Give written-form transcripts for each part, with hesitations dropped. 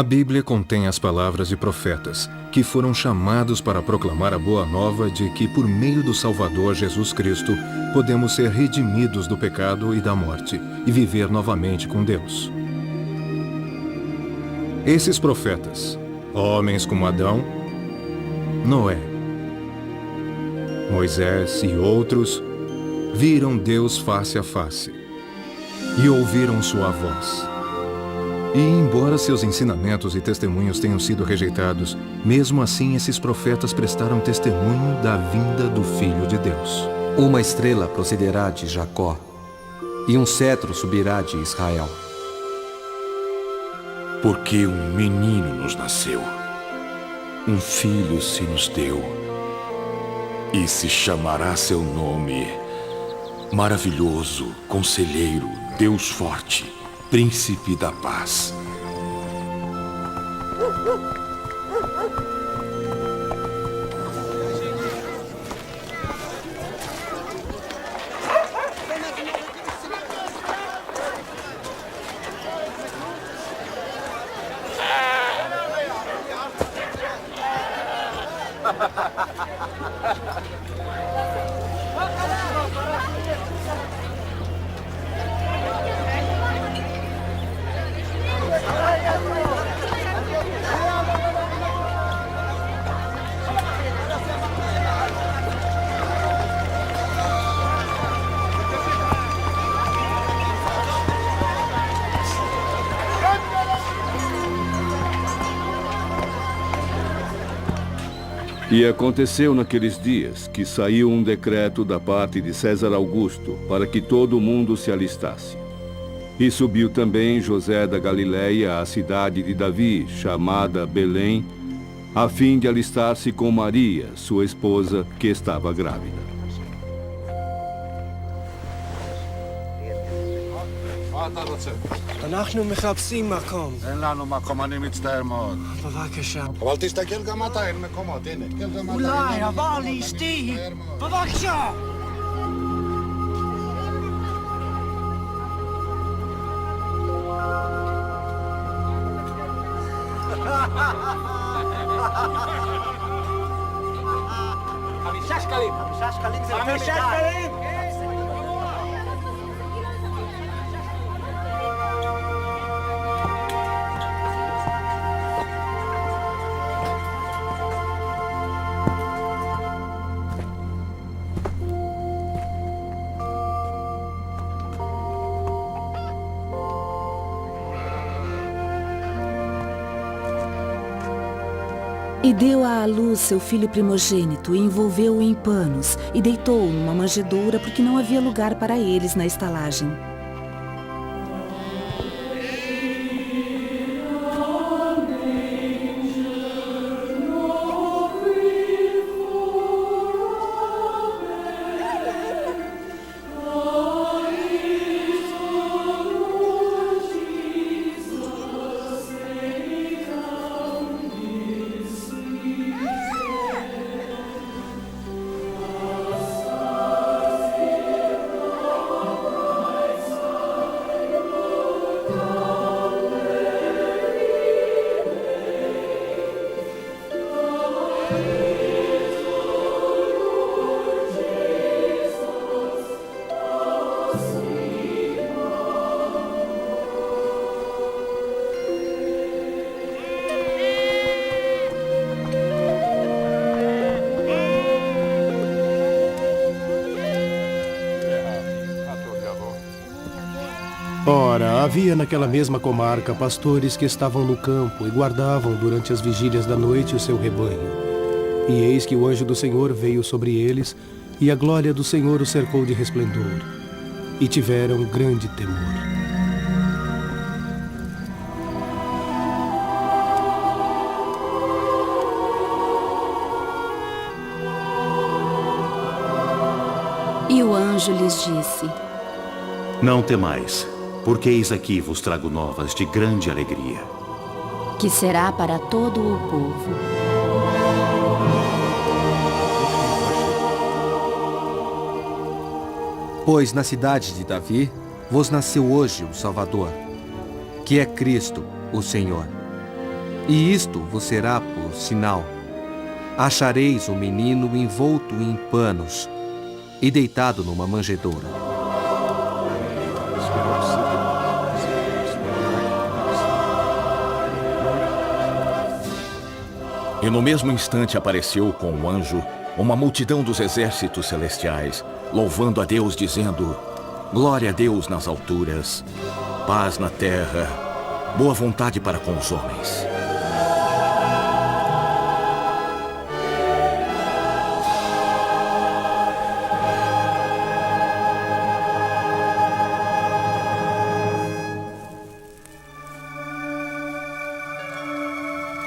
A Bíblia contém as palavras de profetas, que foram chamados para proclamar a boa nova de que, por meio do Salvador Jesus Cristo, podemos ser redimidos do pecado e da morte e viver novamente com Deus. Esses profetas, homens como Adão, Noé, Moisés e outros, viram Deus face a face e ouviram sua voz. E embora seus ensinamentos e testemunhos tenham sido rejeitados, mesmo assim esses profetas prestaram testemunho da vinda do Filho de Deus. Uma estrela procederá de Jacó, e um cetro subirá de Israel. Porque um menino nos nasceu, um filho se nos deu, e se chamará seu nome Maravilhoso, Conselheiro, Deus Forte, Príncipe da Paz. E aconteceu naqueles dias que saiu um decreto da parte de César Augusto para que todo o mundo se alistasse. E subiu também José da Galileia à cidade de Davi, chamada Belém, a fim de alistar-se com Maria, sua esposa, que estava grávida. אנחנו מחפשים מקום. אין לנו מקום, אני מצטער מאוד. בבקשה. אבל תסתכל גם אתה, אין מקומות, הנה. תסתכל גם אתה. אולי, אבל לאשתי. בבקשה. חמישה שקלים. 5 שקלים זה יותר מדי. 5 שקלים! E deu à luz seu filho primogênito, e envolveu-o em panos, e deitou-o numa manjedoura, porque não havia lugar para eles na estalagem. Ora, havia naquela mesma comarca pastores que estavam no campo e guardavam durante as vigílias da noite o seu rebanho. E eis que o anjo do Senhor veio sobre eles, e a glória do Senhor os cercou de resplendor. E tiveram grande temor. E o anjo lhes disse: Não temais, porque eis aqui vos trago novas de grande alegria. Que será para todo o povo. Pois na cidade de Davi vos nasceu hoje o Salvador, que é Cristo, o Senhor. E isto vos será por sinal. Achareis o menino envolto em panos e deitado numa manjedoura. E no mesmo instante apareceu com um anjo uma multidão dos exércitos celestiais, louvando a Deus, dizendo: Glória a Deus nas alturas, paz na terra, boa vontade para com os homens.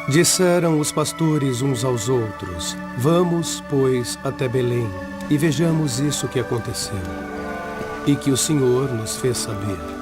Disseram os pastores uns aos outros: Vamos, pois, até Belém, e vejamos isso que aconteceu, e que o Senhor nos fez saber.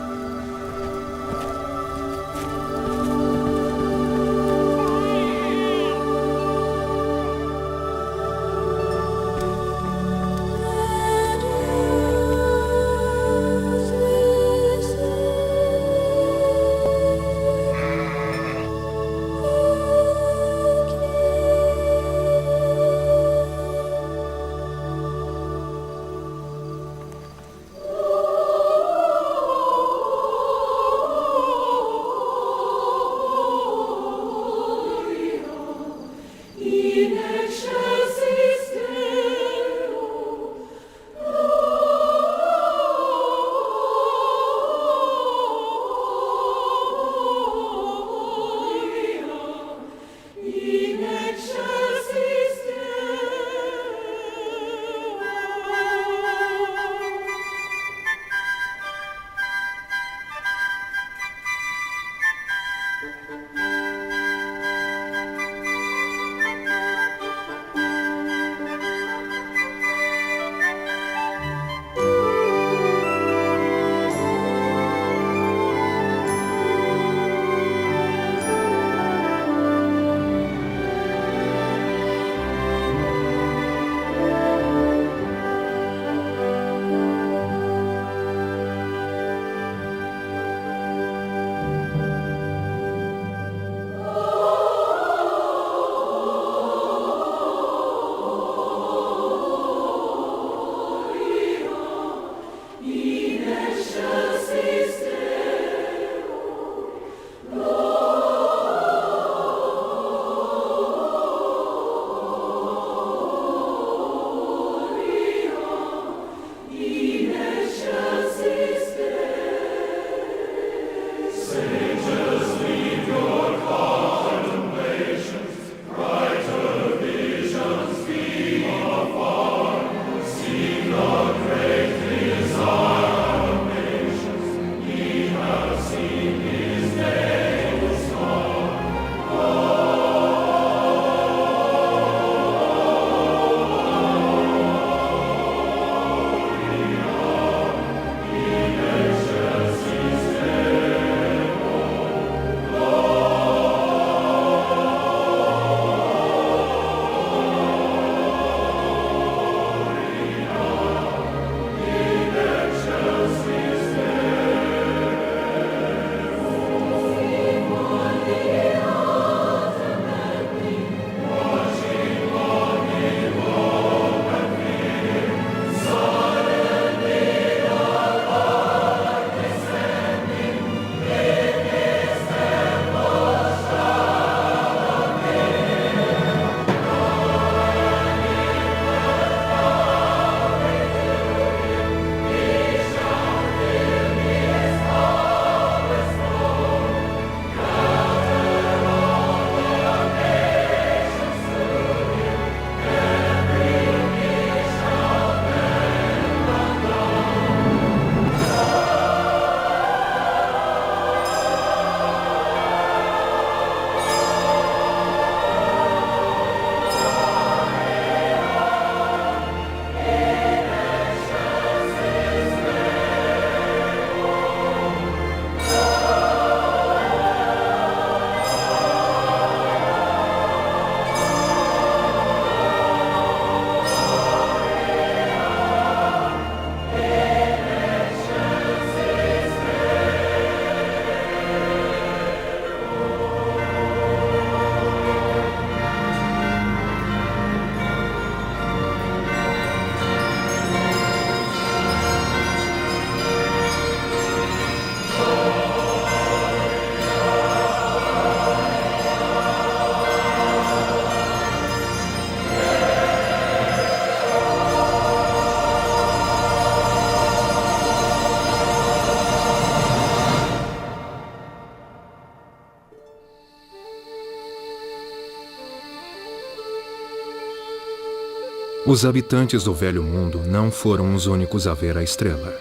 Os habitantes do Velho Mundo não foram os únicos a ver a estrela.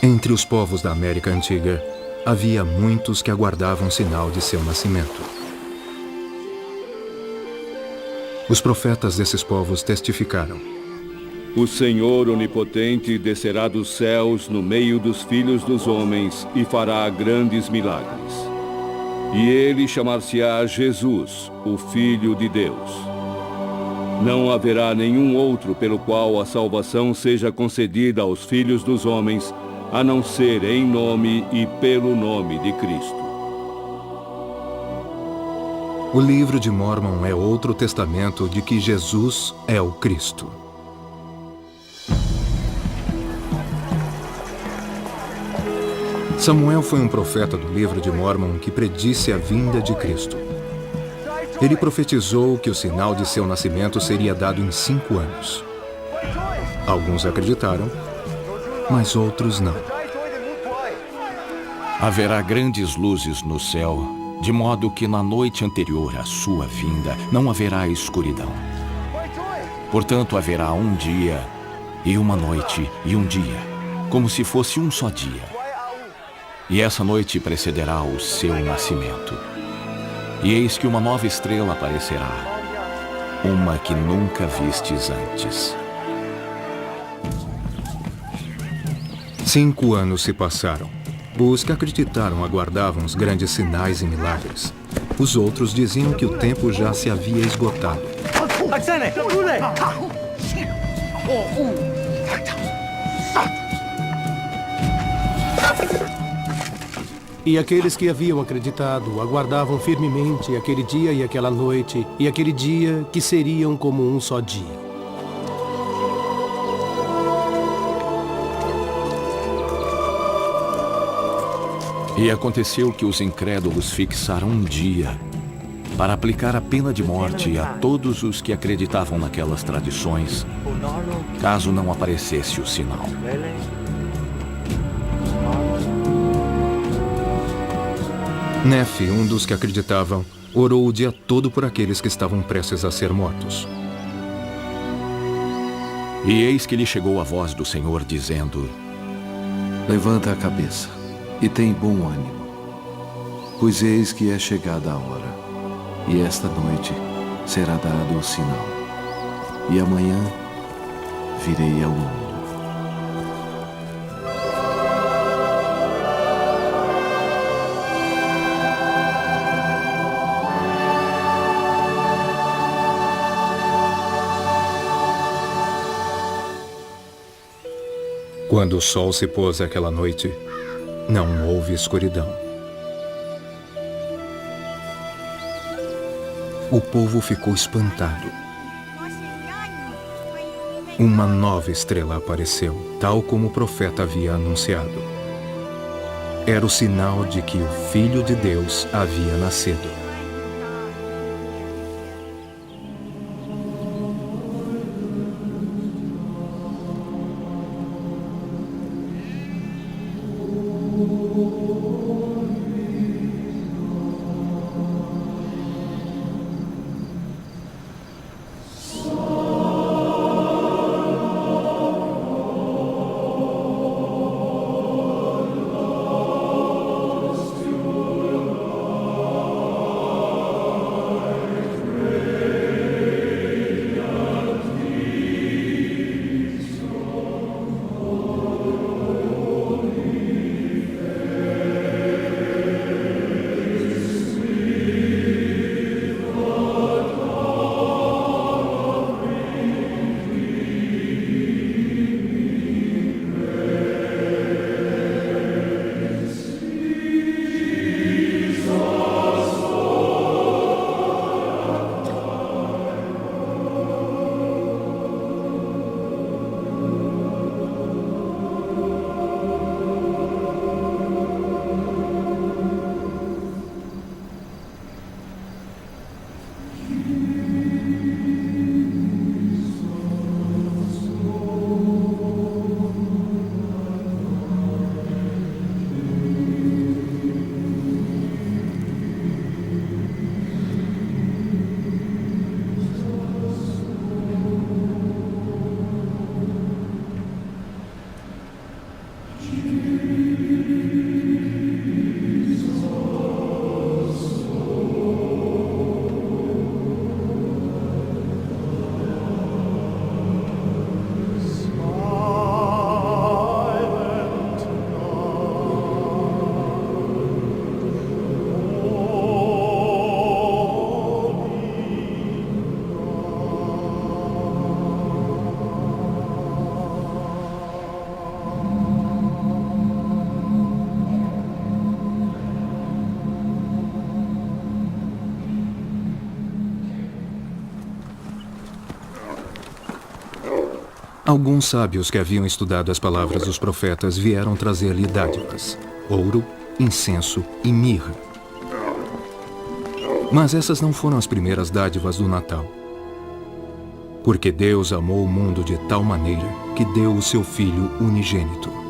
Entre os povos da América Antiga, havia muitos que aguardavam sinal de seu nascimento. Os profetas desses povos testificaram: O Senhor Onipotente descerá dos céus no meio dos filhos dos homens e fará grandes milagres. E ele chamar-se-á Jesus, o Filho de Deus. Não haverá nenhum outro pelo qual a salvação seja concedida aos filhos dos homens, a não ser em nome e pelo nome de Cristo. O livro de Mórmon é outro testamento de que Jesus é o Cristo. Samuel foi um profeta do livro de Mórmon que predisse a vinda de Cristo. Ele profetizou que o sinal de seu nascimento seria dado em 5 anos. Alguns acreditaram, mas outros não. Haverá grandes luzes no céu, de modo que na noite anterior à sua vinda não haverá escuridão. Portanto, haverá um dia e uma noite e um dia, como se fosse um só dia. E essa noite precederá o seu nascimento. E eis que uma nova estrela aparecerá, uma que nunca vistes antes. 5 anos se passaram. Os que acreditaram aguardavam os grandes sinais e milagres. Os outros diziam que o tempo já se havia esgotado. E aqueles que haviam acreditado aguardavam firmemente aquele dia e aquela noite, e aquele dia que seriam como um só dia. E aconteceu que os incrédulos fixaram um dia para aplicar a pena de morte a todos os que acreditavam naquelas tradições, caso não aparecesse o sinal. Nefe, um dos que acreditavam, orou o dia todo por aqueles que estavam prestes a ser mortos. E eis que lhe chegou a voz do Senhor, dizendo: Levanta a cabeça e tem bom ânimo, pois eis que é chegada a hora, e esta noite será dado o sinal, e amanhã virei ao mundo. Quando o sol se pôs aquela noite, não houve escuridão. O povo ficou espantado. Uma nova estrela apareceu, tal como o profeta havia anunciado. Era o sinal de que o Filho de Deus havia nascido. Alguns sábios que haviam estudado as palavras dos profetas vieram trazer-lhe dádivas, ouro, incenso e mirra. Mas essas não foram as primeiras dádivas do Natal. Porque Deus amou o mundo de tal maneira que deu o seu Filho unigênito.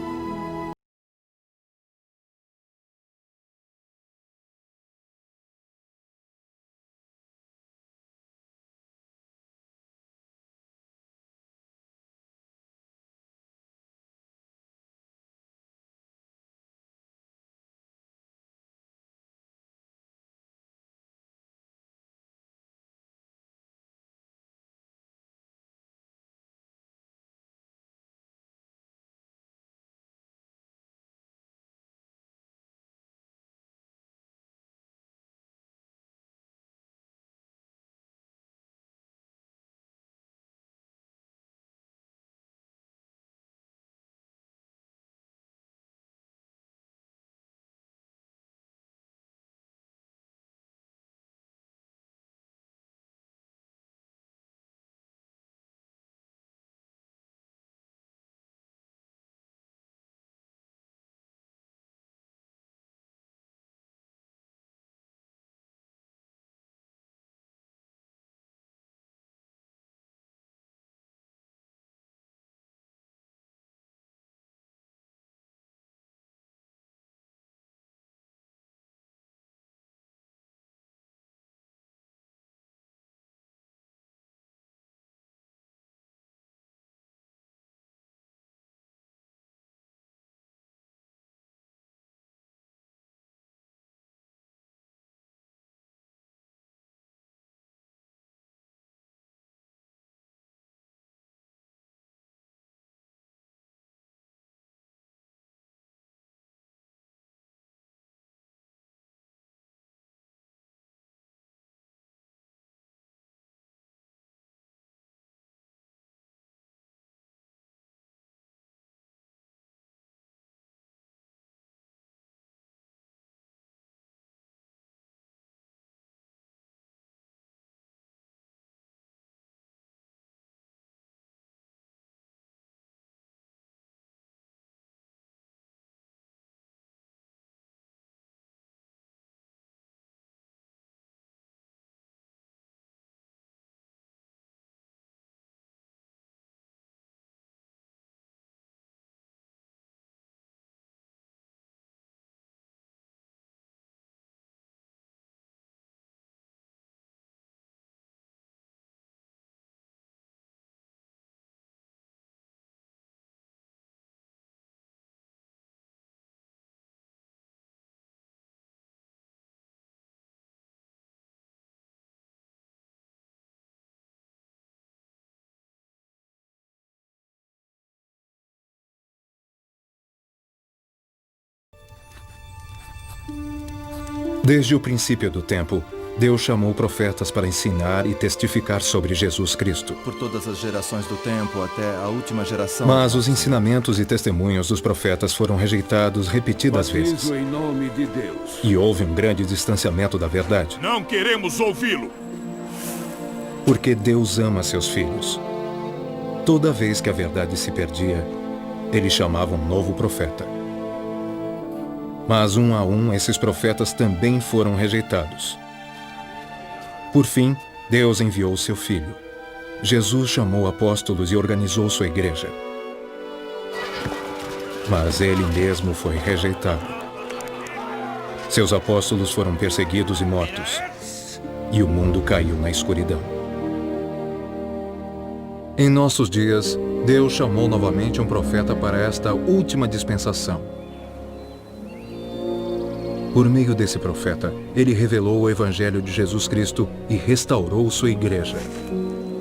Desde o princípio do tempo, Deus chamou profetas para ensinar e testificar sobre Jesus Cristo. Por todas as gerações do tempo até a última geração. Mas os ensinamentos e testemunhos dos profetas foram rejeitados repetidas vezes. Em nome de Deus. E houve um grande distanciamento da verdade. Não queremos ouvi-lo. Porque Deus ama seus filhos. Toda vez que a verdade se perdia, ele chamava um novo profeta. Mas um a um, esses profetas também foram rejeitados. Por fim, Deus enviou seu Filho. Jesus chamou apóstolos e organizou sua igreja. Mas ele mesmo foi rejeitado. Seus apóstolos foram perseguidos e mortos. E o mundo caiu na escuridão. Em nossos dias, Deus chamou novamente um profeta para esta última dispensação. Por meio desse profeta, ele revelou o Evangelho de Jesus Cristo e restaurou sua igreja.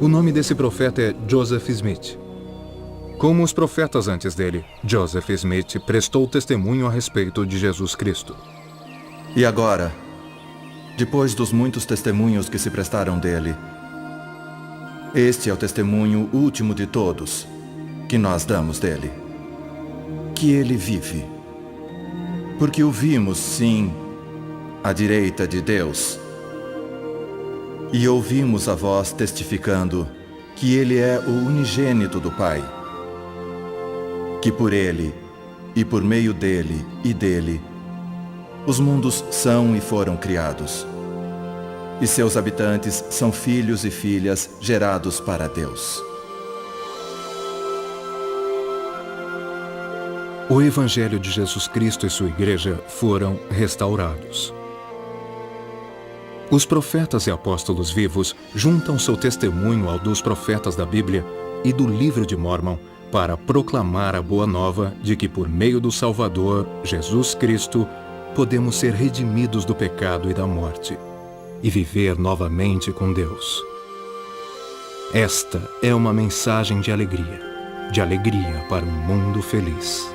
O nome desse profeta é Joseph Smith. Como os profetas antes dele, Joseph Smith prestou testemunho a respeito de Jesus Cristo. E agora, depois dos muitos testemunhos que se prestaram dele, este é o testemunho último de todos que nós damos dele. Que ele vive. Porque o vimos, sim, à direita de Deus. E ouvimos a voz testificando que ele é o unigênito do Pai, que por ele, e por meio dele e dele, os mundos são e foram criados, e seus habitantes são filhos e filhas gerados para Deus. O Evangelho de Jesus Cristo e sua Igreja foram restaurados. Os profetas e apóstolos vivos juntam seu testemunho ao dos profetas da Bíblia e do Livro de Mórmon para proclamar a boa nova de que por meio do Salvador, Jesus Cristo, podemos ser redimidos do pecado e da morte e viver novamente com Deus. Esta é uma mensagem de alegria para um mundo feliz.